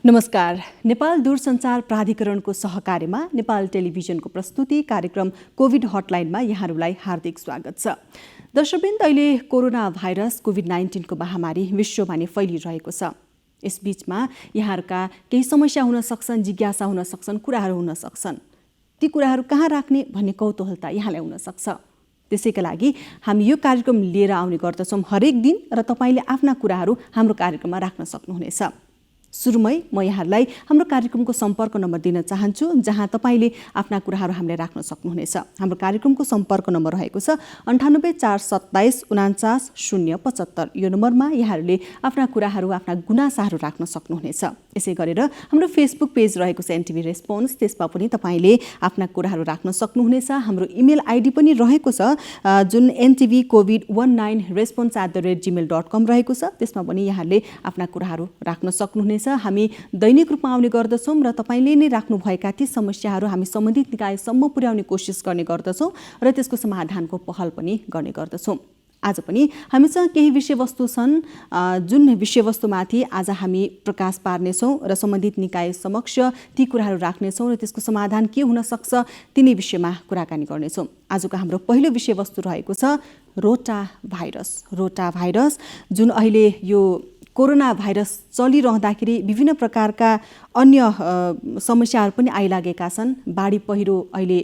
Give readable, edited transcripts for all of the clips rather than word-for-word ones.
नमस्कार। नेपाल दूरसञ्चार प्राधिकरणको सहकार्यमा नेपाल टेलिभिजनको प्रस्तुति कार्यक्रम कोभिड हटलाइनमा यहाँहरूलाई हार्दिक स्वागत छ। दर्शकवृन्द, अहिले कोरोना भाइरस कोभिड-19 को महामारी विश्वमा नै फैलिरहेको छ। यसबीचमा यहाँहरूका केही समस्या हुन सक्छन्, जिज्ञासा हुन सक्छन्, कुराहरू हुन सक्छन्। ती कुराहरू कहाँ राख्ने भन्ने कौतूहलता यहाँलाई हुन सक्छ। त्यसैका लागि हामी यो कार्यक्रम लिएर आउने गर्दछौँ हरेक दिन, र तपाईले आफ्ना कुराहरू हाम्रो कार्यक्रममा राख्न सक्नुहुनेछ। सुरुमै म यहाँलाई हाम्रो कार्यक्रमको सम्पर्क नम्बर दिन चाहन्छु, जहाँ तपाईले आफ्ना कुराहरू हामीलाई राख्न सक्नुहुनेछ। हाम्रो कार्यक्रमको सम्पर्क नम्बर रहेको छ 98 427 49 075। यो नम्बरमा यहाँहरूले आफ्ना कुराहरू, आफ्ना गुनासाहरू राख्न सक्नुहुनेछ। यसै गरेर हाम्रो फेसबुक पेज रहेको छ एनटिभी रेस्पोन्स, त्यसमा पनि तपाईले आफ्ना कुराहरू राख्न सक्नुहुनेछ। हाम्रो इमेल आइडी पनि रहेको छ, जुन ntvcovid19response@gmail.com रहेको छ। त्यसमा पनि यहाँले आफ्ना कुराहरू राख्न सक्नुहुनेछ। हामी दैनिक रूपमा आउने गर्दछौँ र तपाईले नै राख्नुभएका ती समस्याहरू हामी सम्बन्धित निकायसम्म पुर्याउने कोसिस गर्ने गर्दछौँ र त्यसको समाधानको पहल पनि गर्ने गर्दछौँ। आज पनि हामीसँग केही विषयवस्तु छन्, जुन विषयवस्तुमाथि आज हामी प्रकाश पार्नेछौँ र सम्बन्धित निकाय समक्ष ती कुराहरू राख्नेछौँ र त्यसको समाधान के हुन सक्छ तिनै विषयमा कुराकानी गर्नेछौँ। आजको हाम्रो पहिलो विषयवस्तु रहेको छ रोटा भाइरस। रोटा भाइरस जुन अहिले यो कोरोना भाइरस चलिरहँदाखेरि विभिन्न प्रकारका अन्य समस्याहरू पनि आइलागेका छन्। बाढी पहिरो, अहिले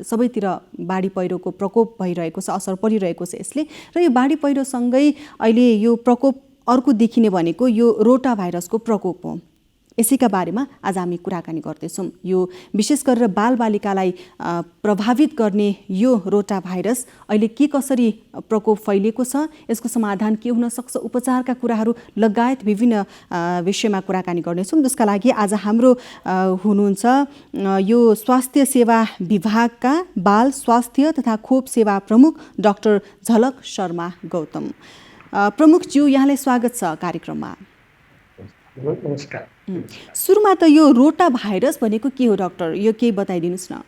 सबैतिर बाढी पहिरोको प्रकोप भइरहेको छ, असर परिरहेको छ यसले। र यो बाढी पहिरोसँगै अहिले यो प्रकोप अर्को देखिने भनेको यो रोटा भाइरसको प्रकोप हो। यसैका बारेमा आज हामी कुराकानी गर्दैछौँ। यो विशेष गरेर बालबालिकालाई प्रभावित गर्ने यो रोटा भाइरस अहिले के कसरी प्रकोप फैलिएको छ, यसको समाधान के हुन सक्छ, उपचारका कुराहरू लगायत विभिन्न विषयमा कुराकानी गर्नेछौँ। जसका लागि आज हाम्रो हुनुहुन्छ यो स्वास्थ्य सेवा विभागका बाल स्वास्थ्य तथा खोप सेवा प्रमुख डाक्टर झलक शर्मा गौतम। प्रमुखज्यू, यहाँलाई स्वागत छ कार्यक्रममा। नमस्कार। सुरुमा त यो रोटा भाइरस भनेको के हो डाक्टर, यो केही बताइदिनुस् न।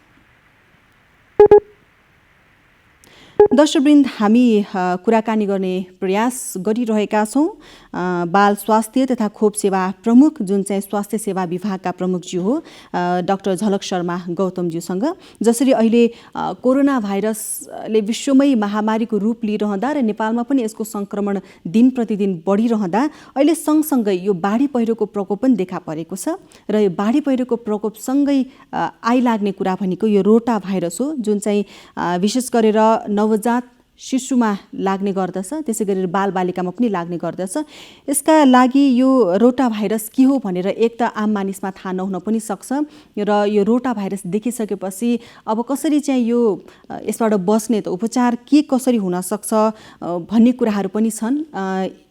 दर्शकवृन्द, हामी कुराकानी गर्ने प्रयास गरिरहेका छौँ बाल स्वास्थ्य तथा खोप सेवा प्रमुख, जुन चाहिँ स्वास्थ्य सेवा विभागका प्रमुखज्यू हो, डाक्टर झलक शर्मा गौतमज्यूसँग। जसरी अहिले कोरोना भाइरसले विश्वमै महामारीको रूप लिइरहँदा र नेपालमा पनि यसको सङ्क्रमण दिन प्रतिदिन बढिरहँदा अहिले सँगसँगै यो बाढी पहिरोको प्रकोप पनि देखा परेको छ। र यो बाढी पहिरोको प्रकोपसँगै आइलाग्ने कुरा भनेको यो रोटा भाइरस हो, जुन चाहिँ विशेष गरेर नवजात शिशुमा लाग्ने गर्दछ, त्यसै गरेर बालबालिकामा पनि लाग्ने गर्दछ। यसका लागि यो रोटा भाइरस के हो भनेर एक त आम मानिसमा थाहा नहुन पनि सक्छ, र यो रोटा भाइरस देखिसकेपछि अब कसरी चाहिँ यो यसबाट बस्ने, त उपचार के कसरी हुन सक्छ भन्ने कुराहरू पनि छन्,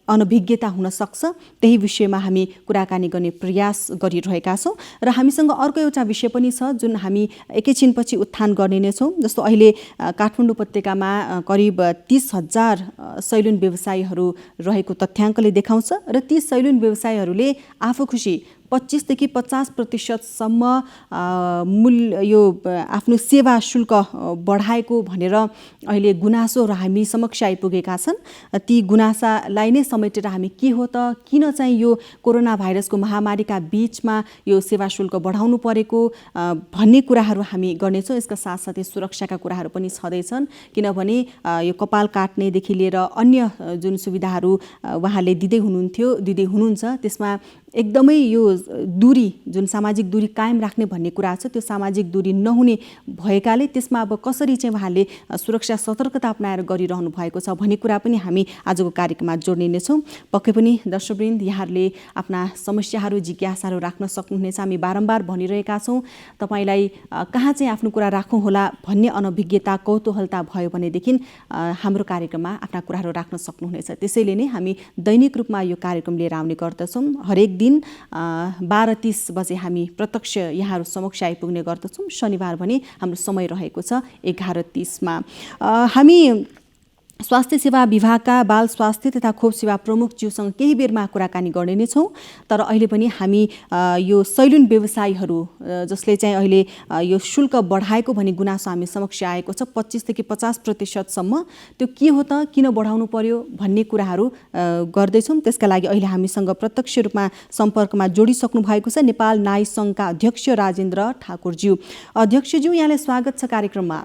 अनभिज्ञता हुन सक्छ। त्यही विषयमा हामी कुराकानी गर्ने प्रयास गरिरहेका छौँ। र हामीसँग अर्को एउटा विषय पनि छ, जुन हामी एकैछिनपछि उत्थान गर्ने नै छौँ। जस्तो अहिले काठमाडौँ उपत्यकामा करिब 30,000 सैलुन व्यवसायीहरू रहेको तथ्याङ्कले देखाउँछ, र ती सैलुन व्यवसायीहरूले आफू खुसी 25 देखि 50% मूल्य यो आफ्नो सेवा शुल्क बढाएको भनेर अहिले गुनासोहरू हामी समक्ष आइपुगेका छन्। ती गुनासालाई नै समेटेर हामी के हो त, किन चाहिँ यो कोरोना भाइरसको महामारीका बीचमा यो सेवा शुल्क बढाउनु परेको भन्ने कुराहरू हामी गर्नेछौँ। यसका साथसाथै सुरक्षाका कुराहरू पनि छँदैछन्, किनभने यो कपाल काट्नेदेखि लिएर अन्य जुन सुविधाहरू उहाँले दिँदै हुनुहुन्छ, त्यसमा एकदमै यो दूरी, जुन सामाजिक दूरी कायम राख्ने भन्ने कुरा छ, त्यो सामाजिक दूरी नहुने भएकाले त्यसमा अब कसरी चाहिँ उहाँले सुरक्षा सतर्कता अपनाएर गरिरहनु भएको छ भन्ने कुरा पनि हामी आजको कार्यक्रममा जोड्ने नै छौँ। पक्कै पनि दर्शकवृन्द, यहाँहरूले आफ्ना समस्याहरू, जिज्ञासाहरू राख्न सक्नुहुनेछ। हामी बारम्बार भनिरहेका छौँ, तपाईँलाई कहाँ चाहिँ आफ्नो कुरा राखौँ होला भन्ने अनभिज्ञता, कौतूहलता भयो भनेदेखि हाम्रो कार्यक्रममा आफ्ना कुराहरू राख्न सक्नुहुनेछ। त्यसैले नै हामी दैनिक रूपमा यो कार्यक्रम लिएर आउने गर्दछौँ। हरेक दिन 12:30 बजे हामी प्रत्यक्ष यहाँहरू समक्ष आइपुग्ने गर्दछौँ। शनिबार भने हाम्रो समय रहेको छ 11:30 मा। हामी स्वास्थ्य सेवा विभागका बाल स्वास्थ्य तथा खोप सेवा प्रमुख ज्यूसँग केही बेरमा कुराकानी गर्ने नै छौँ। तर अहिले पनि हामी यो सैलुन व्यवसायीहरू जसले चाहिँ अहिले यो शुल्क बढाएको भन्ने गुनासो हामी समक्ष आएको छ 25 देखि 50% त्यो के हो त, किन बढाउनु पर्यो भन्ने कुराहरू गर्दैछौँ। त्यसका लागि अहिले हामीसँग प्रत्यक्ष रूपमा सम्पर्कमा जोडिसक्नु भएको छ नेपाल नाई सङ्घका अध्यक्ष राजेन्द्र ठाकुरज्यू। अध्यक्षज्यू, यहाँलाई स्वागत छ कार्यक्रममा।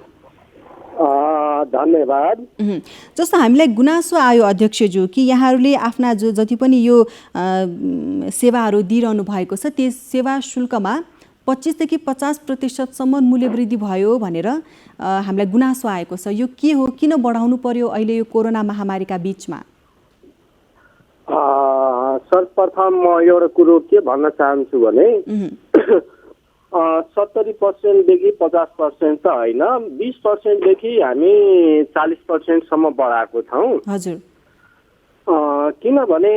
धन्यवाद। जस्तो हामीलाई गुनासो आयो अध्यक्षज्यू कि यहाँहरूले आफ्ना जति पनि यो सेवाहरू दिइरहनु भएको छ त्यस सेवा शुल्कमा 25 देखि 50% मूल्य वृद्धि भयो भनेर हामीलाई गुनासो आएको छ। यो के हो, किन बढाउनु पर्यो अहिले यो कोरोना महामारीका बीचमा? सर्वप्रथम म एउटा कुरो के भन्न चाहन्छु भने 70% देखि 50% त होइन, 20% देखि हामी 40% बढाएको छौँ। हजुर। किनभने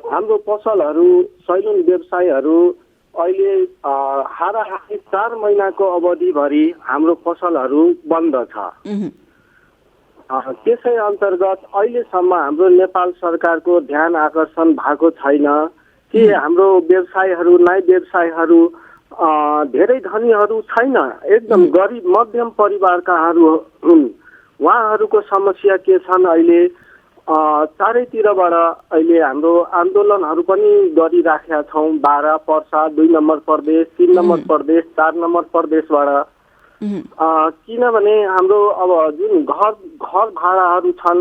हाम्रो पसलहरू, सैलुन व्यवसायहरू अहिले हाराहारी 4 महिनाको अवधिभरि हाम्रो पसलहरू बन्द छ। त्यसै अन्तर्गत अहिलेसम्म हाम्रो नेपाल सरकारको ध्यान आकर्षण भएको छैन कि हाम्रो व्यवसायहरू, नाई व्यवसायहरू धेरै धनीहरू छैन, एकदम गरिब मध्यम परिवारकाहरू हुन्। उहाँहरूको समस्या के छन्, अहिले चारैतिरबाट अहिले हाम्रो आन्दोलनहरू पनि गरिराखेका छौँ। 12 पर्सा, 2 नम्बर प्रदेश, 3 नम्बर प्रदेश, 4 नम्बर प्रदेशबाट। किनभने हाम्रो अब जुन घर भाडाहरू छन्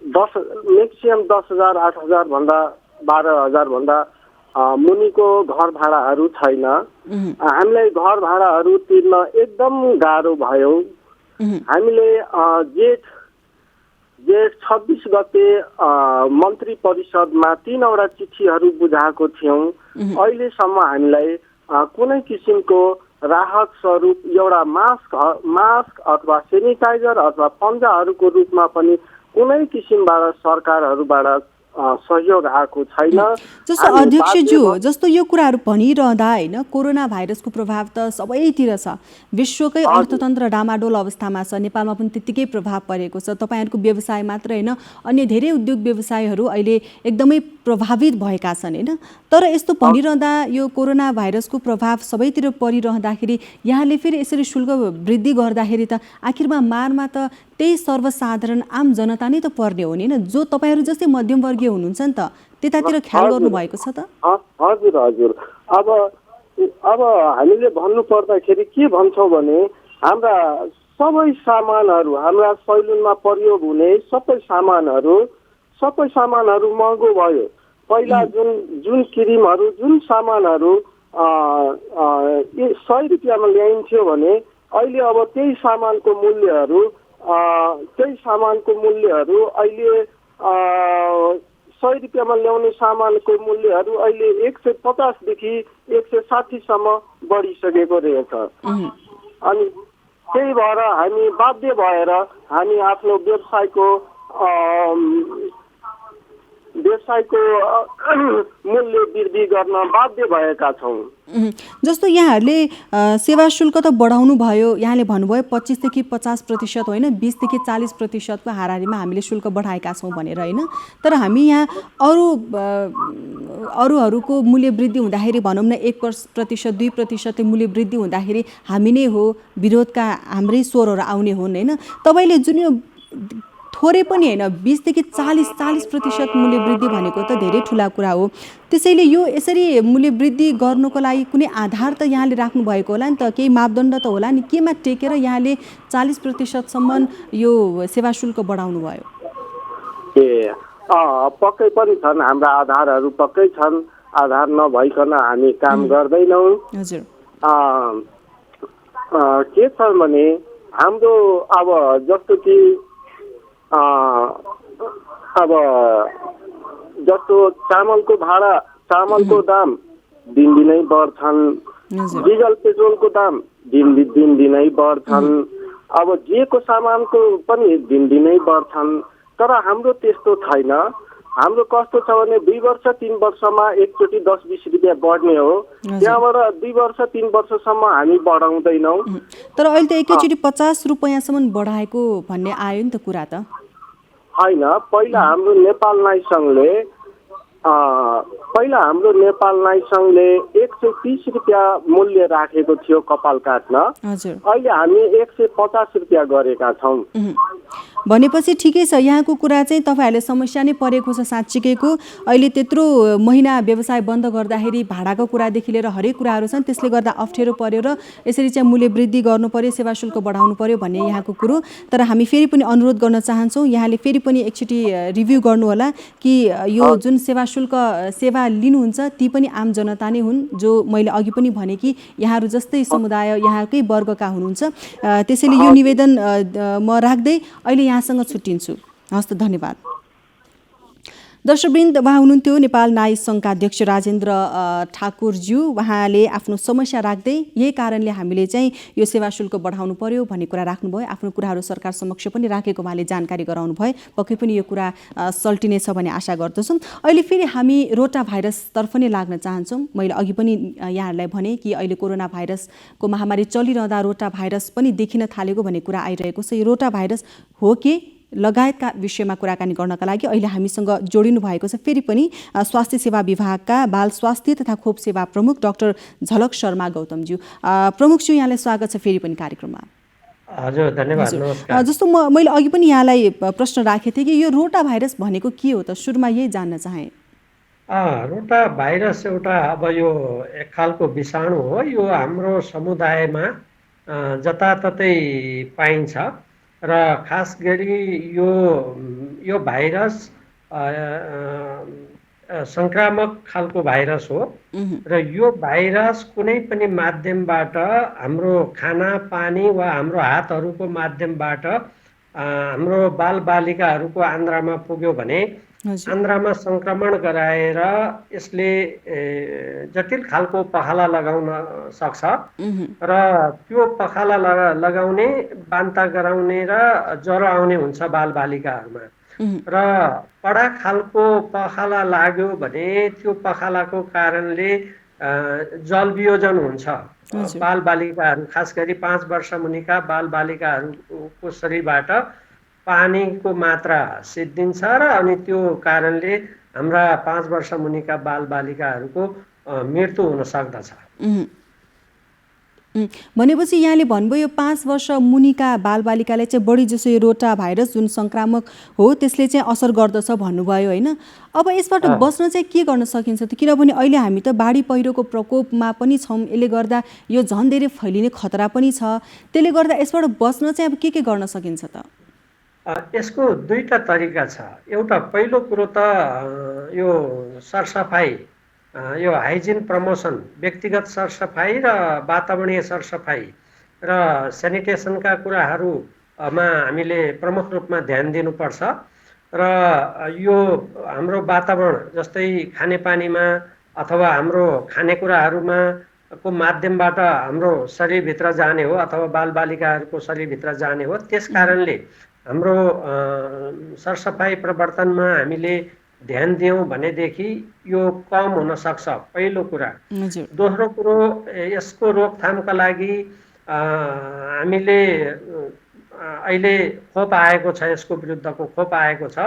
म्याक्सिमम 10,000, 8,000 भन्दा 12,000 भन्दा मुनिको घर भाडाहरू छैन। हामीलाई घर भाडाहरू तिर्न एकदम गाह्रो भयो। हामीले जेठ 26 गते मन्त्री परिषदमा 3वटा चिठीहरू बुझाएको थियौँ। अहिलेसम्म हामीलाई कुनै किसिमको राहत स्वरूप एउटा मास्क अथवा सेनिटाइजर अथवा पन्जाहरूको रूपमा पनि कुनै किसिमबाट सरकारहरूबाट सहयोग आएको छैन। जस्तो अध्यक्षज्यू, जस्तो यो कुराहरू भनिरहँदा होइन, कोरोना भाइरसको प्रभाव त सबैतिर छ, विश्वकै अर्थतन्त्र डामाडोल अवस्थामा छ, नेपालमा पनि त्यत्तिकै प्रभाव परेको छ। तपाईँहरूको व्यवसाय मात्र होइन, अन्य धेरै उद्योग व्यवसायहरू अहिले एकदमै प्रभावित भएका छन् होइन। तर यस्तो भनिरहँदा यो कोरोना भाइरसको प्रभाव सबैतिर परिरहँदाखेरि यहाँले फेरि यसरी शुल्क वृद्धि गर्दाखेरि त आखिरमा मारमा त त्यही सर्वसाधारण आम जनता नै त पर्ने हो नि, जो तपाईँहरू जस्तै मध्यमवर्गीय हुनुहुन्छ नि त, त्यतातिर ख्याल गर्नुभएको छ त? हजुर। अब हामीले भन्नु पर्दाखेरि के भन्छौँ भने हाम्रा सबै सामानहरू, हाम्रा सैलुनमा प्रयोग हुने सबै सामानहरू महँगो भयो। पहिला जुन क्रिमहरू, जुन सामानहरू 100 रुपियाँमा ल्याइन्थ्यो भने अहिले अब त्यही सामानको मूल्यहरू अहिले 100 रुपियाँमा ल्याउने सामानको मूल्यहरू अहिले 150 देखि 160 बढिसकेको रहेछ। अनि त्यही भएर हामी बाध्य भएर हामी आफ्नो व्यवसायको मूल्य वृद्धि गर्न बाध्य भएका छौँ। जस्तो यहाँहरूले सेवा शुल्क त बढाउनु भयो, यहाँले भन्नुभयो 25 देखि 50% होइन, 20 देखि 40% हाराहारीमा हामीले शुल्क बढाएका छौँ भनेर होइन। तर हामी यहाँ अरूहरूको मूल्य वृद्धि हुँदाखेरि भनौँ न 1%, 2% मूल्य वृद्धि हुँदाखेरि हामी नै हो विरोधका, हाम्रै स्वरहरू आउने हुन् होइन। तपाईँले जुन यो थोरै पनि होइन 20 देखि 40% मूल्य वृद्धि भनेको त धेरै ठुला कुरा हो। त्यसैले यो यसरी मूल्य वृद्धि गर्नको लागि कुनै आधार त यहाँले राख्नु भएको होला नि त, केही मापदण्ड त होला नि, केमा टेकेर यहाँले 40% यो सेवा शुल्क बढाउनु भयो? पक्कै पनि छन्, हाम्रा आधारहरू पक्कै छन्। आधार नभइकन हामी काम गर्दैनौँ। हजुर। के छ भने हाम्रो अब जस्तो कि जस्तो चामलको भाडा, चामलको दाम दिनदिनै बढ्छन्, डिजल पेट्रोलको दाम दिनदिनै बढ्छन्, अब जेको सामानको पनि दिनदिनै बढ्छन्। तर हाम्रो त्यस्तो छैन। हाम्रो कस्तो छ भने 2 वर्ष 3 वर्षमा एकचोटि 10-20 रुपियाँ बढ्ने हो, त्यहाँबाट 2 वर्ष 3 वर्षसम्म हामी बढाउँदैनौँ। तर अहिले त एकैचोटि 50 रुपैयाँसम्म बढाएको भन्ने आयो नि त कुरा त। होइन, पहिला हाम्रो नेपाल नाई सङ्घले 130 रुपियाँ मूल्य राखेको थियो कपाल काट्न। हजुर। अहिले हामी 150 रुपियाँ गरेका छौँ। भनेपछि ठिकै छ, यहाँको कुरा चाहिँ तपाईँहरूले समस्या नै परेको छ साँच्चीकैको। अहिले त्यत्रो महिना व्यवसाय बन्द गर्दाखेरि भाडाको कुरादेखि लिएर हरेक कुराहरू छन्, त्यसले गर्दा अप्ठ्यारो पर्यो र यसरी चाहिँ मूल्य वृद्धि गर्नु पर्यो, सेवा शुल्क बढाउनु पर्यो भन्ने यहाँको कुरो। तर हामी फेरि पनि अनुरोध गर्न चाहन्छौँ, यहाँले फेरि पनि एकचोटि रिभ्यू गर्नुहोला कि यो जुन सेवा लिनुहुन्छ ती पनि आम जनता नै हुन्, जो मैले अघि पनि भने कि यहाँहरू जस्तै समुदाय यहाँकै वर्गका हुनुहुन्छ। त्यसैले यो निवेदन म राख्दै अहिले यहाँसँग छुट्टिन्छु। हस् त, धन्यवाद। दर्शकवृन्द, उहाँ हुनुहुन्थ्यो नेपाल नाई सङ्घका अध्यक्ष राजेन्द्र ठाकुरज्यू। उहाँले आफ्नो समस्या राख्दै यही कारणले हामीले चाहिँ यो सेवा शुल्क बढाउनु पर्यो भन्ने कुरा राख्नुभयो। आफ्नो कुराहरू सरकार समक्ष पनि राखेको उहाँले जानकारी गराउनु भयो। पक्कै पनि यो कुरा सल्टिनेछ भन्ने आशा गर्दछौँ। अहिले फेरि हामी रोटा भाइरसतर्फ नै लाग्न चाहन्छौँ। मैले अघि पनि यहाँहरूलाई भने कि अहिले कोरोना भाइरसको महामारी चलिरहँदा रोटा भाइरस पनि देखिन थालेको भन्ने कुरा आइरहेको छ। यो रोटा भाइरस हो कि लगायतका विषयमा कुराकानी गर्नका लागि अहिले हामीसँग जोडिनु भएको छ फेरि पनि स्वास्थ्य सेवा विभागका बाल स्वास्थ्य तथा खोप सेवा प्रमुख डाक्टर झलक शर्मा गौतमज्यू। प्रमुखज्यू, यहाँलाई स्वागत छ फेरि पनि कार्यक्रममा। हजुर, धन्यवाद, नमस्कार। जस्तो मैले अघि पनि यहाँलाई प्रश्न राखेको थिएँ कि यो रोटा भाइरस भनेको के हो त, सुरुमा यही जान्न चाहेँ। रोटा भाइरस एउटा अब यो एक खालको विषाणु हो। यो हाम्रो समुदायमा जताततै पाइन्छ र खास गरी यो भाइरस संक्रामक खालको भाइरस हो र यो भाइरस कुनै पनि माध्यमबाट हाम्रो खाना पानी वा हाम्रो हातहरूको माध्यमबाट हाम्रो बालबालिकाहरूको आन्द्रामा पुग्यो भने आन्द्रामा संक्रमण गराएर यसले जटिल खालको पखाला लगाउन सक्छ र त्यो पखाला लगाउने, बान्ता गराउने र ज्वरो आउने हुन्छ बालबालिकाहरूमा। र कडा खालको पखाला लाग्यो भने त्यो पखालाको कारणले जलवियोजन हुन्छ। बालबालिकाहरू, खास गरी 5 वर्ष मुनिका बालबालिकाहरूको शरीरबाट पानीको मात्रा सिद्धिन्छ र अनि त्यो कारणले हाम्रा 5 वर्ष मुनिका बालबालिकाहरूको मृत्यु हुन सक्दछ। भनेपछि यहाँले भन्नुभयो 5 वर्ष मुनिका बालबालिकालाई चाहिँ बढी जसो यो रोटा भाइरस जुन संक्रामक हो त्यसले चाहिँ असर गर्दछ भन्नुभयो होइन। अब यसबाट बस्न चाहिँ के गर्न सकिन्छ त, किनभने अहिले हामी त बाढी पहिरोको प्रकोपमा पनि छौँ, यसले गर्दा यो झन् धेरै फैलिने खतरा पनि छ। त्यसले गर्दा यसबाट बस्न चाहिँ अब के गर्न सकिन्छ त? यसको दुईटा तरिका छ। एउटा पहिलो कुरो त यो सरसफाइ, यो हाइजिन प्रमोसन, व्यक्तिगत सरसफाइ र वातावरणीय सरसफाइ र सेनिटेसनका कुराहरूमा हामीले प्रमुख रूपमा ध्यान दिनुपर्छ। र यो हाम्रो वातावरण जस्तै खानेपानीमा अथवा हाम्रो खानेकुराहरूमा को माध्यमबाट हाम्रो शरीरभित्र जाने हो अथवा बालबालिकाहरूको शरीरभित्र जाने हो। त्यस कारणले हाम्रो सरसफाइ प्रवर्तनमा हामीले ध्यान दियौँ भनेदेखि यो कम हुन सक्छ, पहिलो कुरा। दोस्रो कुरो, यसको रोकथामका लागि हामीले अहिले खोप आएको छ, यसको विरुद्धको खोप आएको छ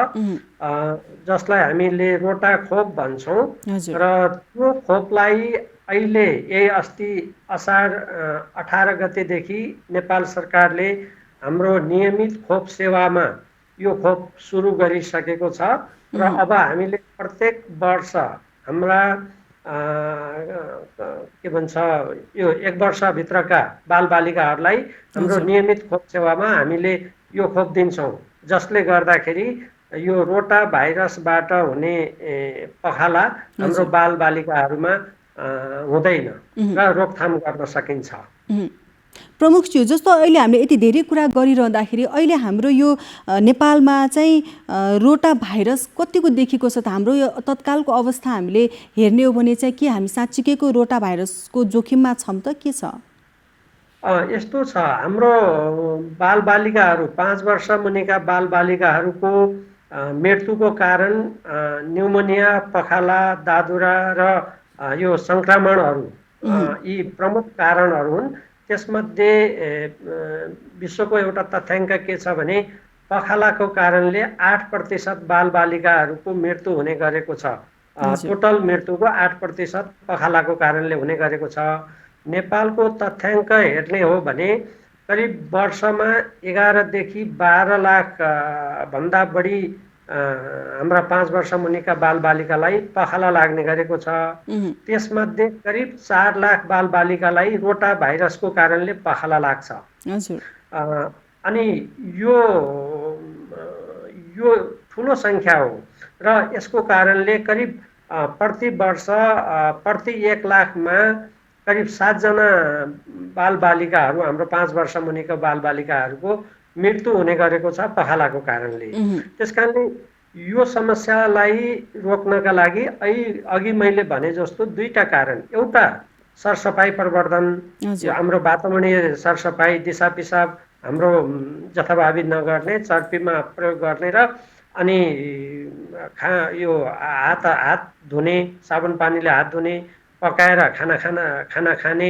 जसलाई हामीले रोटा खोप भन्छौँ। र त्यो खोपलाई अहिले यही अस्ति असार 18 गतेदेखि नेपाल सरकारले हाम्रो नियमित खोप सेवामा यो खोप सुरु गरिसकेको छ र अब हामीले प्रत्येक वर्ष हाम्रा के भन्छ यो 1 वर्षभित्रका बालबालिकाहरूलाई हाम्रो नियमित खोप सेवामा हामीले यो खोप दिन्छौँ, जसले गर्दाखेरि यो रोटा भाइरसबाट हुने पखाला हाम्रो बालबालिकाहरूमा हुँदैन र रोकथाम गर्न सकिन्छ। प्रमुखज्यू, जस्तो अहिले हामीले यति धेरै कुरा गरिरहँदाखेरि अहिले हाम्रो यो नेपालमा चाहिँ रोटा भाइरस कतिको देखिएको छ त? हाम्रो यो तत्कालको अवस्था हामीले हेर्ने हो भने चाहिँ के हामी साँच्चीकैको रोटा भाइरसको जोखिममा छौँ त, के छ? यस्तो छ, हाम्रो बालबालिकाहरू 5 वर्ष मुनिका बालबालिकाहरूको मृत्युको कारण न्युमोनिया, पखाला, दादुरा र यो सङ्क्रमणहरू यी प्रमुख कारणहरू हुन्। त्यसमध्ये विश्वको एउटा तथ्याङ्क के छ भने पखालाको कारणले 8% बालबालिकाहरूको मृत्यु हुने गरेको छ। टोटल मृत्युको 8% पखालाको कारणले हुने गरेको छ। नेपालको तथ्याङ्क हेर्ने हो भने करिब वर्षमा 11 देखि 12 लाख भन्दा बढी हाम्रा 5 वर्ष मुनिका बालबालिकालाई पखाला लाग्ने गरेको छ। त्यसमध्ये करिब 4 लाख बालबालिकालाई रोटा भाइरसको कारणले पखाला लाग्छ। अनि यो ठुलो सङ्ख्या हो र यसको कारणले करिब प्रति वर्ष प्रति 1 लाखमा करिब 7 जना बालबालिकाहरू हाम्रो 5 वर्ष मुनिको बालबालिकाहरूको मृत्यु हुने गरेको छ पखालाको कारणले। त्यसकारणले यो समस्यालाई रोक्नका लागि अघि मैले भने जस्तो दुईटा कारण, एउटा सरसफाइ प्रवर्धन, हाम्रो वातावरणीय सरसफाइ, दिशा पिसाब हाम्रो जथाभावी नगर्ने, चर्पीमा प्रयोग गर्ने र अनि यो हात धुने, साबुन पानीले हात धुने, पकाएर खाना खाने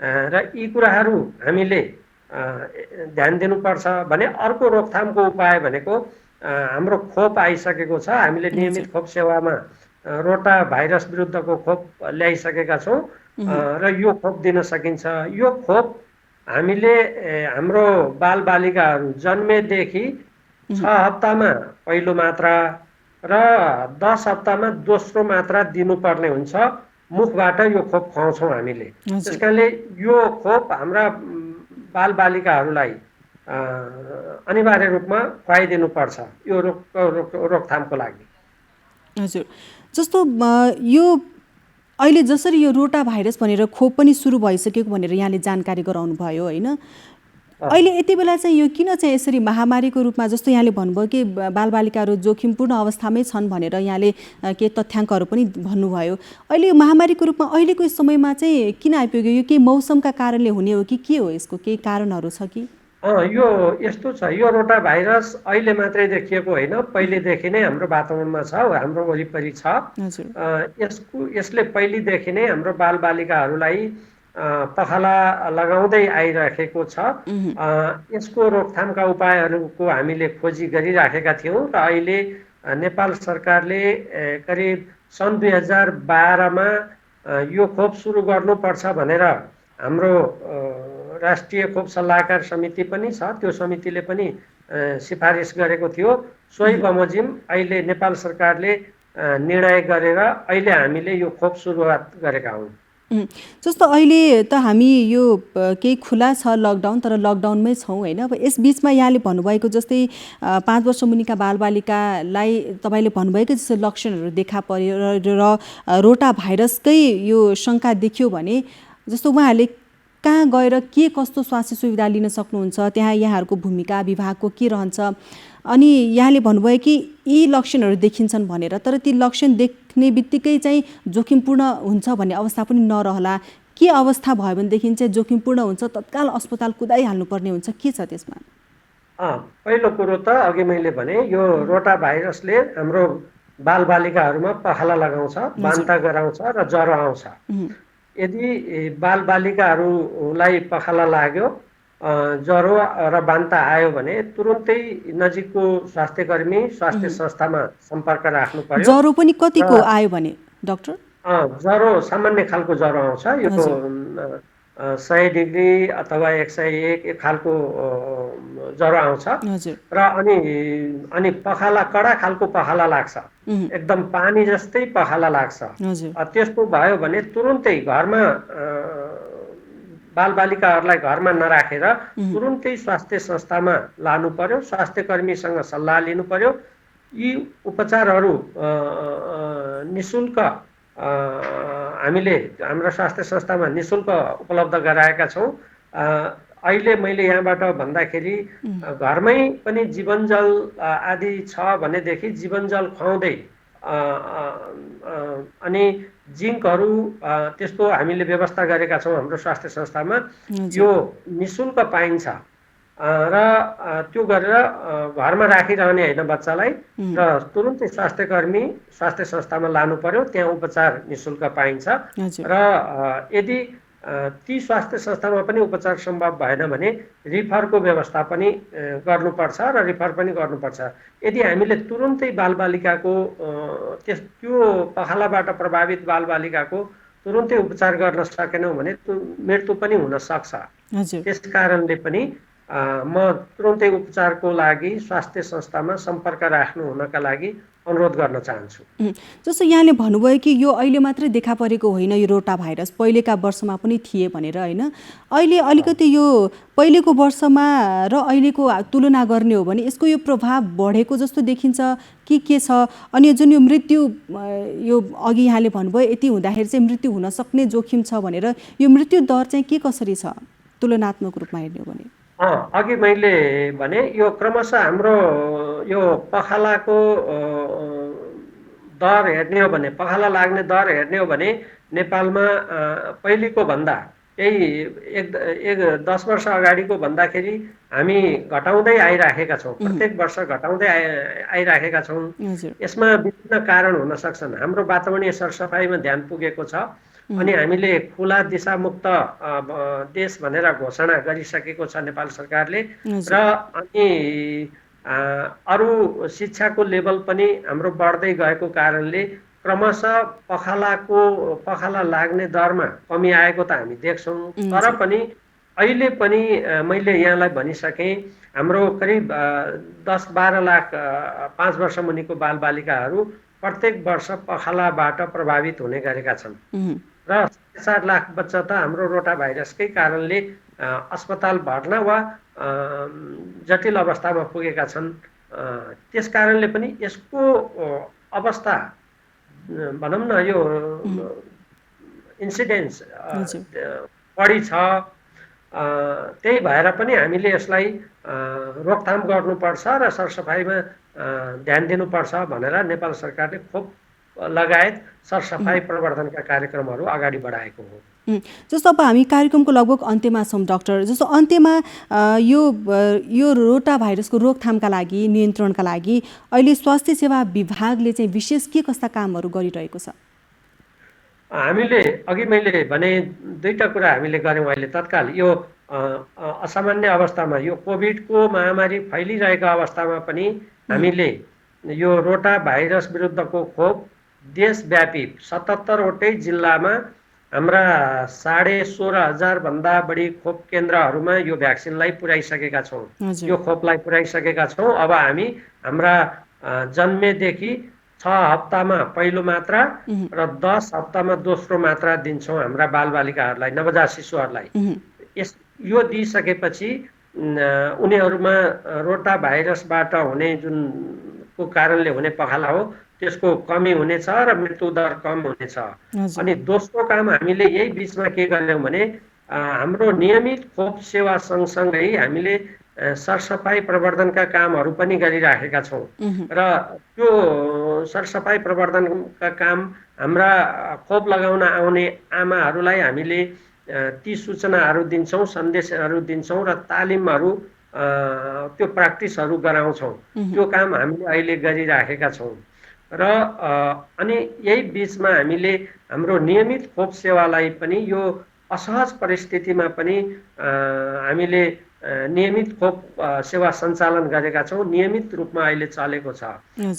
र यी कुराहरू हामीले ध्यान दिनुपर्छ भने अर्को रोकथामको उपाय भनेको हाम्रो खोप आइसकेको छ। हामीले नियमित खोप सेवामा रोटा भाइरस विरुद्धको खोप ल्याइसकेका छौँ र यो खोप दिन सकिन्छ। यो खोप हामीले हाम्रो बालबालिकाहरू जन्मेदेखि 6 हप्तामा पहिलो मात्रा र 10 हप्तामा दोस्रो मात्रा दिनुपर्ने हुन्छ। मुखबाट यो खोप खुवाउँछौँ हामीले। त्यसकारणले यो खोप हाम्रा बालबालिकाहरूलाई अनिवार्य रूपमा खुवाइदिनुपर्छ यो रोकथामको लागि। हजुर, जस्तो यो अहिले जसरी यो रोटा भाइरस भनेर खोप पनि सुरु भइसकेको भनेर यहाँले जानकारी गराउनु भयो होइन, अहिले यति बेला चाहिँ यो किन चाहिँ यसरी महामारीको रूपमा, जस्तो यहाँले भन्नुभयो कि बालबालिकाहरू जोखिमपूर्ण अवस्थामै छन् भनेर यहाँले केही तथ्याङ्कहरू पनि भन्नुभयो। अहिले यो महामारीको रूपमा अहिलेको समयमा चाहिँ किन आइपुग्यो? यो के मौसमका कारणले हुने हो कि के हो? यसको केही कारणहरू छ कि? यो यस्तो छ, यो रोटा भाइरस अहिले मात्रै देखिएको होइन, पहिलेदेखि नै हाम्रो वातावरणमा छ, हाम्रो वरिपरि छ। यसले पहिलेदेखि नै हाम्रो बालबालिकाहरूलाई पखाला लगाउँदै आइराखेको छ। यसको रोकथामका उपायहरूको हामीले खोजी गरिराखेका थियौँ र अहिले नेपाल सरकारले करिब सन् 2012मा यो खोप सुरु गर्नुपर्छ भनेर हाम्रो राष्ट्रिय खोप सल्लाहकार समिति पनि छ, त्यो समितिले पनि सिफारिस गरेको थियो। सोही बमोजिम अहिले नेपाल सरकारले निर्णय गरेर अहिले हामीले यो खोप सुरुवात गरेका हौँ। जस्तो अहिले त हामी यो केही खुला छ लकडाउन, तर लकडाउनमै छौँ होइन। अब यस बिचमा यहाँले भन्नुभएको जस्तै 5 वर्ष मुनिका बालबालिकालाई तपाईँले भन्नुभएको जस्तो लक्षणहरू देखा पर्यो र रोटा भाइरसकै यो शङ्का देखियो भने जस्तो उहाँहरूले कहाँ गएर के कस्तो स्वास्थ्य सुविधा लिन सक्नुहुन्छ, त्यहाँ यहाँहरूको भूमिका विभागको के रहन्छ? अनि यहाँले भन्नुभयो कि यी लक्षणहरू देखिन्छन् भनेर, तर ती लक्षण देख्ने बित्तिकै चाहिँ जोखिमपूर्ण हुन्छ भन्ने अवस्था पनि नरहला। के अवस्था भयो भनेदेखि चाहिँ जोखिमपूर्ण हुन्छ, तत्काल अस्पताल कुदाइहाल्नुपर्ने हुन्छ, के छ त्यसमा? पहिलो कुरो त अघि मैले भने यो रोटा भाइरसले हाम्रो बालबालिकाहरूमा पखाला लगाउँछ, बान्ता गराउँछ र ज्वरो आउँछ। यदि बालबालिकाहरूलाई पखाला लाग्यो, ज्वरो र बान्ता आयो भने तुरुन्तै नजिकको स्वास्थ्यकर्मी, स्वास्थ्य संस्थामा सम्पर्क राख्नु पर्यो। ज्वरो पनि कतिको आयो भने डाक्टर? ज्वरो सामान्य खालको ज्वरो आउँछ, यो 100 डिग्री अथवा 101 खालको ज्वरो आउँछ र अनि पखाला कडा खालको पखाला लाग्छ, एकदम पानी जस्तै पखाला लाग्छ। त्यस्तो भयो भने तुरुन्तै घरमा बालबालिकाहरूलाई घरमा नराखेर तुरुन्तै स्वास्थ्य संस्थामा लानु पर्यो, स्वास्थ्य कर्मीसँग सल्लाह लिनु पर्यो। यी उपचारहरू निशुल्क हामीले हाम्रो स्वास्थ्य संस्थामा निशुल्क उपलब्ध गराएका छौँ। अहिले मैले यहाँबाट भन्दाखेरि घरमै पनि जीवनजल आदि छ भनेदेखि जीवनजल खुवाउँदै अनि जिङ्कहरू त्यस्तो हामीले व्यवस्था गरेका छौँ हाम्रो स्वास्थ्य संस्थामा। यो निशुल्क पाइन्छ र त्यो गरेर घरमा राखिरहने होइन बच्चालाई, र तुरुन्तै स्वास्थ्यकर्मी स्वास्थ्य संस्थामा लानु पर्यो, त्यहाँ उपचार निशुल्क पाइन्छ। र यदि ती स्वास्थ्य संस्थामा पनि उपचार सम्भव भएन भने रिफरको व्यवस्था पनि गर्नुपर्छ र रिफर पनि गर्नुपर्छ। यदि हामीले तुरुन्तै बालबालिकाको त्यो पखालाबाट प्रभावित बालबालिकाको तुरुन्तै उपचार गर्न सकेनौँ भने मृत्यु पनि हुन सक्छ। त्यस कारणले पनि म तुरुन्तै उपचारको लागि स्वास्थ्य संस्थामा सम्पर्क राख्नु हुनका लागि अनुरोध गर्न चाहन्छु। जस्तो यहाँले भन्नुभयो कि यो अहिले मात्रै देखा परेको होइन, यो रोटा भाइरस पहिलेका वर्षमा पनि थिए भनेर, होइन? अहिले अलिकति यो पहिलेको वर्षमा र अहिलेको तुलना गर्ने हो भने यसको यो प्रभाव बढेको जस्तो देखिन्छ कि के छ? अनि जुन यो मृत्यु, यो अघि यहाँले भन्नुभयो यति हुँदाखेरि चाहिँ मृत्यु हुन सक्ने जोखिम छ भनेर, यो मृत्यु दर चाहिँ के कसरी छ तुलनात्मक रूपमा हेर्ने हो भने? अघि मैले भने यो क्रमशः हाम्रो यो पखालाको दर हेर्ने हो भने, पखाला लाग्ने दर हेर्ने हो भने नेपालमा पहिलेको भन्दा यही 10 वर्ष अगाडिको भन्दाखेरि हामी घटाउँदै आइराखेका छौँ। प्रत्येक वर्ष घटाउँदै आइराखेका छौँ। यसमा विभिन्न कारण हुन सक्छन्। हाम्रो वातावरणीय सरसफाइमा ध्यान पुगेको छ अनि हामीले खुला दिशामुक्त देश भनेर घोषणा गरिसकेको छ नेपाल सरकारले र अनि अरू शिक्षाको लेभल पनि हाम्रो बढ्दै गएको कारणले क्रमशः पखाला लाग्ने दरमा कमी आएको त हामी देख्छौँ। तर पनि अहिले पनि मैले यहाँलाई भनिसकेँ, हाम्रो करिब 10-12 लाख 5 वर्ष मुनिको बालबालिकाहरू प्रत्येक वर्ष पखालाबाट प्रभावित हुने गरेका छन् र 4 लाख बच्चा त हाम्रो रोटा भाइरसकै कारणले अस्पताल भर्ना वा जटिल अवस्थामा पुगेका छन्। त्यस कारणले पनि यसको अवस्था भनौँ न यो इन्सिडेन्स बढी छ। त्यही भएर पनि हामीले यसलाई रोकथाम गर्नुपर्छ र सरसफाइमा ध्यान दिनुपर्छ भनेर नेपाल सरकारले खोप लगायत सरसफाइ प्रवर्धनका कार्यक्रमहरू अगाडि बढाएको हो। जस्तो अब हामी कार्यक्रमको लगभग अन्त्यमा छौँ डाक्टर। जस्तो अन्त्यमा यो रोटा भाइरसको रोकथामका लागि, नियन्त्रणका लागि अहिले स्वास्थ्य सेवा विभागले चाहिँ विशेष के कस्ता कामहरू गरिरहेको छ? हामीले अघि मैले भने दुईटा कुरा हामीले गऱ्यौँ। अहिले तत्काल यो असामान्य अवस्थामा, यो कोभिडको महामारी फैलिरहेको अवस्थामा पनि हामीले यो रोटा भाइरस विरुद्धको खोप देशव्यापी 77वटै जिल्लामा हाम्रा 16,500 भन्दा बढी खोप केन्द्रहरूमा यो भ्याक्सिनलाई पुर्याइसकेका छौँ, यो खोपलाई पुर्याइसकेका छौँ। अब हामी हाम्रा जन्मेदेखि 6 हप्तामा पहिलो मात्रा र 10 हप्तामा दोस्रो मात्रा दिन्छौँ हाम्रा बालबालिकाहरूलाई, नवजात शिशुहरूलाई। यो दिइसकेपछि उनीहरूमा रोटा भाइरसबाट हुने जुन को कारणले हुने पखाला हो त्यसको कमी हुनेछ र मृत्यु दर कम हुनेछ। अनि दोस्रो काम हामीले यही बिचमा के गर्यौँ भने हाम्रो नियमित खोप सेवा सँगसँगै हामीले सरसफाइ प्रवर्धनका कामहरू पनि गरिराखेका छौँ र त्यो सरसफाइ प्रवर्धनका काम हाम्रा खोप लगाउन आउने आमाहरूलाई हामीले ती सूचनाहरू दिन्छौँ, सन्देशहरू दिन्छौँ र तालिमहरू त्यो प्र्याक्टिसहरू गराउँछौँ। त्यो काम हामीले अहिले गरिराखेका छौँ र अनि यही बिचमा हामीले हाम्रो नियमित खोप सेवालाई पनि यो असहज परिस्थितिमा पनि हामीले नियमित खोप सेवा सञ्चालन गरेका छौँ, नियमित रूपमा अहिले चलेको छ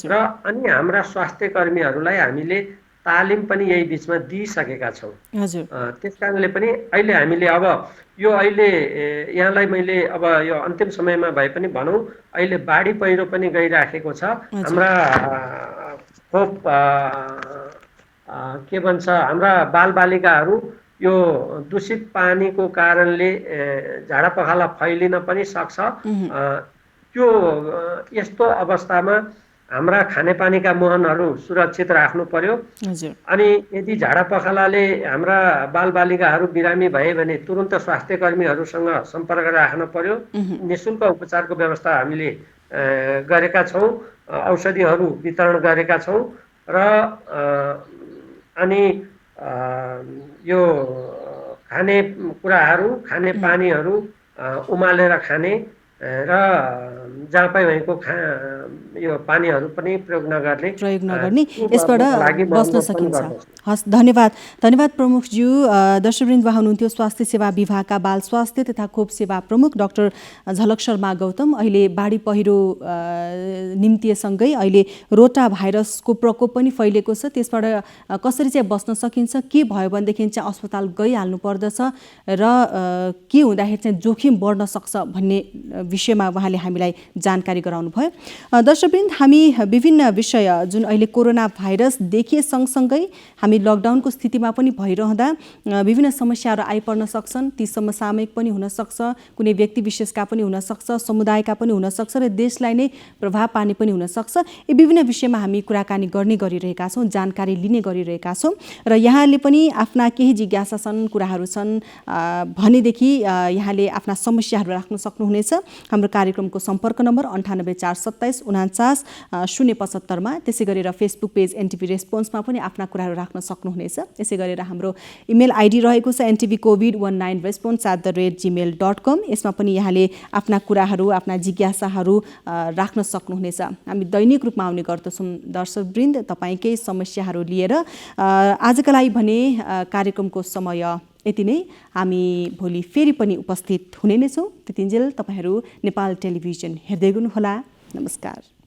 र अनि हाम्रा स्वास्थ्य कर्मीहरूलाई हामीले तालिम पनि यही बिचमा दिइसकेका छौँ। त्यस कारणले पनि अहिले हामीले अब यो अहिले यहाँलाई मैले अब यो अन्तिम समयमा भए पनि भनौँ, अहिले बाढी पहिरो पनि गइराखेको छ। हाम्रा खोप के भन्छ, हाम्रा बालबालिकाहरू यो दूषित पानीको कारणले झाडा पखाला फैलिन पनि सक्छ। त्यो यस्तो अवस्थामा हाम्रा खानेपानीका मुहानहरू सुरक्षित राख्नु पर्यो। अनि यदि झाडा पखालाले हाम्रा बालबालिकाहरू बिरामी भए भने तुरुन्त स्वास्थ्य कर्मीहरूसँग सम्पर्क राख्न पर्यो। निःशुल्क उपचारको व्यवस्था हामीले गरेका छौँ, औषधिहरू वितरण गरेका छौँ र अनि यो खाने कुराहरू, खाने पानीहरू उमालेर खाने र जहाँ पाए वहीँको यो पानीहरू पनि प्रयोग नगर्ने यसबाट बस्न सकिन्छ। हस्, धन्यवाद प्रमुखज्यू। दर्शकवृन्द, उहाँ हुनुहुन्थ्यो स्वास्थ्य सेवा विभागका बाल स्वास्थ्य तथा खोप सेवा प्रमुख डाक्टर झलक शर्मा गौतम। अहिले बाढी पहिरो निम्तिएसँगै अहिले रोटा भाइरसको प्रकोप पनि फैलेको छ, त्यसबाट कसरी चाहिँ बस्न सकिन्छ, के भयो भनेदेखि चाहिँ अस्पताल गइहाल्नु पर्दछ र के हुँदाखेरि चाहिँ जोखिम बढ्न सक्छ भन्ने विषयमा उहाँले हामीलाई जानकारी गराउनु भयो। दर्शकवृन्द, हामी विभिन्न विषय जुन अहिले कोरोना भाइरस देखिए सँगसँगै हामी लकडाउनको स्थितिमा पनि भइरहँदा विभिन्न समस्याहरू आइपर्न सक्छन्। ती समसामयिक पनि हुनसक्छ, कुनै व्यक्ति विशेषका पनि हुनसक्छ, समुदायका पनि हुनसक्छ र देशलाई नै प्रभाव पार्ने पनि हुनसक्छ। यी विभिन्न विषयमा हामी कुराकानी गर्ने गरिरहेका छौँ, जानकारी लिने गरिरहेका छौँ र यहाँले पनि आफ्ना केही जिज्ञासा छन्, कुराहरू छन् भनेदेखि यहाँले आफ्ना समस्याहरू राख्न सक्नुहुनेछ। हाम्रो कार्यक्रमको सम्पर्क नम्बर 98 427 49 075 मा, त्यसै गरेर फेसबुक पेज एनटिभी रेस्पोन्समा पनि आफ्ना कुराहरू राख्न सक्नुहुनेछ। यसै गरेर हाम्रो इमेल आइडी रहेको छ ntbcovid19response@gmail.com। यसमा पनि यहाँले आफ्ना कुराहरू, आफ्ना जिज्ञासाहरू राख्न सक्नुहुनेछ। हामी दैनिक रूपमा आउने गर्दछौँ दर्शकवृन्द तपाईँकै समस्याहरू लिएर। आजका लागि भने कार्यक्रमको समय यति नै। हामी भोलि फेरि पनि उपस्थित हुने नै छौँ। त्यतिन्जेल तपाईँहरू नेपाल टेलिभिजन हेर्दै गर्नुहोला। नमस्कार।